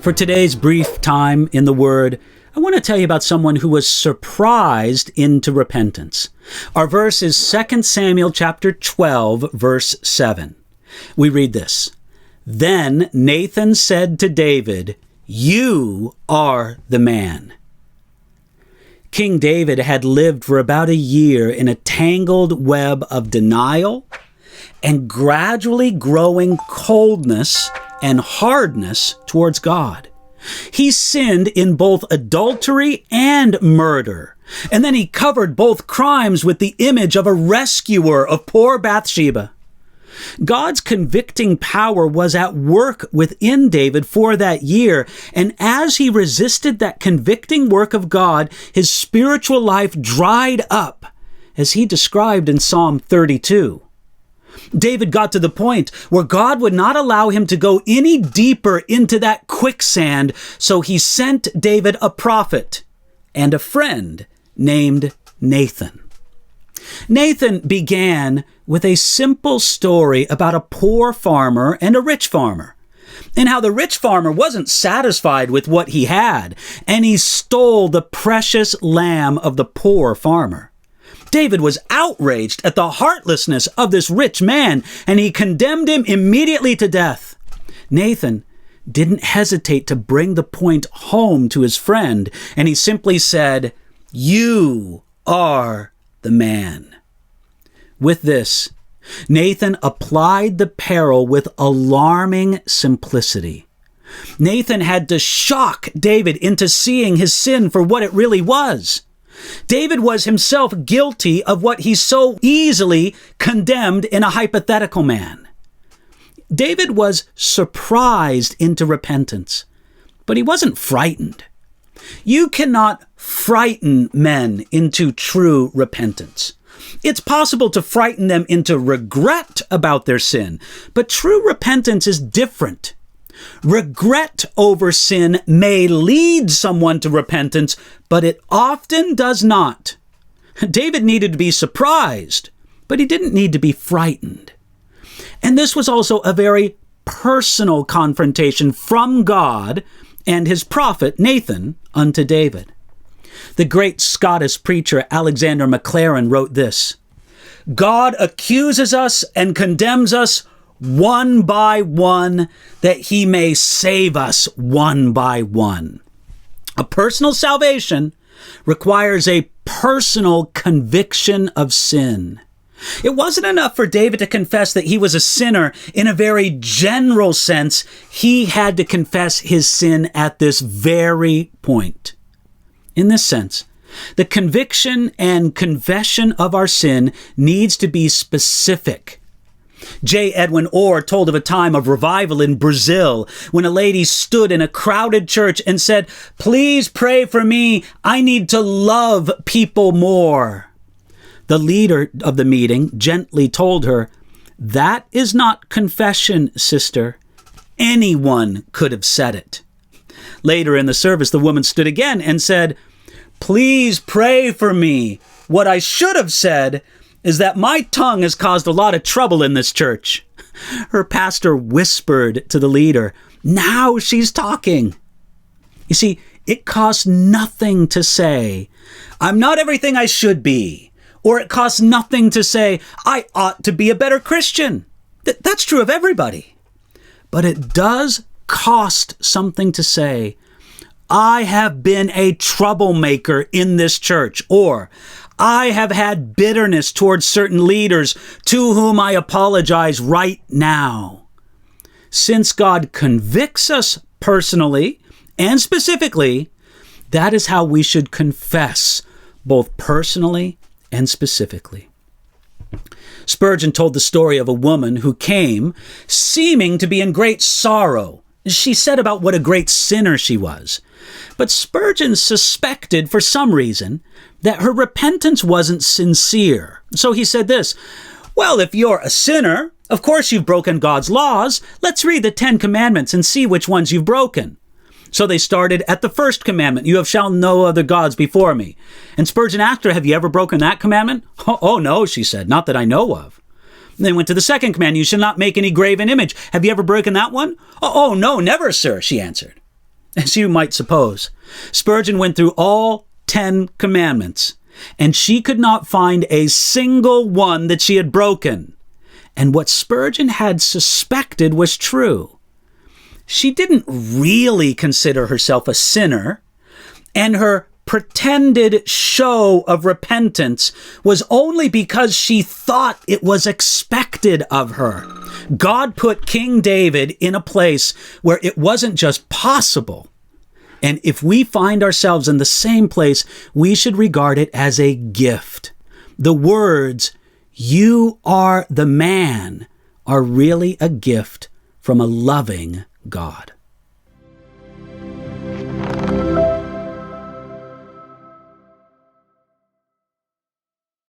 For today's brief time in the Word, I want to tell you about someone who was surprised into repentance. Our verse is 2 Samuel chapter 12, verse 7. We read this. Then Nathan said to David, "You are the man." King David had lived for about a year in a tangled web of denial and gradually growing coldness and hardness towards God. He sinned in both adultery and murder, and then he covered both crimes with the image of a rescuer of poor Bathsheba. God's convicting power was at work within David for that year, and as he resisted that convicting work of God, his spiritual life dried up, as he described in Psalm 32. David got to the point where God would not allow him to go any deeper into that quicksand, so he sent David a prophet and a friend named Nathan. Nathan began with a simple story about a poor farmer and a rich farmer, and how the rich farmer wasn't satisfied with what he had, and he stole the precious lamb of the poor farmer. David was outraged at the heartlessness of this rich man, and he condemned him immediately to death. Nathan didn't hesitate to bring the point home to his friend, and he simply said, "You are the man." With this, Nathan applied the parable with alarming simplicity. Nathan had to shock David into seeing his sin for what it really was. David was himself guilty of what he so easily condemned in a hypothetical man. David was surprised into repentance, but he wasn't frightened. You cannot frighten men into true repentance. It's possible to frighten them into regret about their sin, but true repentance is different. Regret over sin may lead someone to repentance, but it often does not. David needed to be surprised, but he didn't need to be frightened. And this was also a very personal confrontation from God and his prophet Nathan unto David. The great Scottish preacher Alexander MacLaren wrote this: "God accuses us and condemns us one by one, that he may save us one by one." A personal salvation requires a personal conviction of sin. It wasn't enough for David to confess that he was a sinner in a very general sense. He had to confess his sin at this very point. In this sense, the conviction and confession of our sin needs to be specific. J. Edwin Orr told of a time of revival in Brazil when a lady stood in a crowded church and said, "Please pray for me. I need to love people more." The leader of the meeting gently told her, "That is not confession, sister. Anyone could have said it." Later in the service, the woman stood again and said, "Please pray for me. What I should have said is that my tongue has caused a lot of trouble in this church." Her pastor whispered to the leader, "Now she's talking." You see, it costs nothing to say, "I'm not everything I should be," or it costs nothing to say, "I ought to be a better Christian." That's true of everybody. But it does cost something to say, "I have been a troublemaker in this church," or "I have had bitterness towards certain leaders to whom I apologize right now." Since God convicts us personally and specifically, that is how we should confess, both personally and specifically. Spurgeon told the story of a woman who came seeming to be in great sorrow. She said about what a great sinner she was. But Spurgeon suspected, for some reason, that her repentance wasn't sincere. So he said this: "Well, if you're a sinner, of course you've broken God's laws. Let's read the 10 Commandments and see which ones you've broken." So they started at the first commandment, "You shall no other gods before me." And Spurgeon asked her, "Have you ever broken that commandment?" Oh, no, she said, "not that I know of." And they went to the second command, "You shall not make any graven image." "Have you ever broken that one?" Oh, no, never, sir, she answered. As you might suppose, Spurgeon went through all 10 commandments, and she could not find a single one that she had broken. And what Spurgeon had suspected was true. She didn't really consider herself a sinner, and her pretended show of repentance was only because she thought it was expected of her. God put King David in a place where it wasn't just possible. And if we find ourselves in the same place, we should regard it as a gift. The words, "You are the man," are really a gift from a loving God.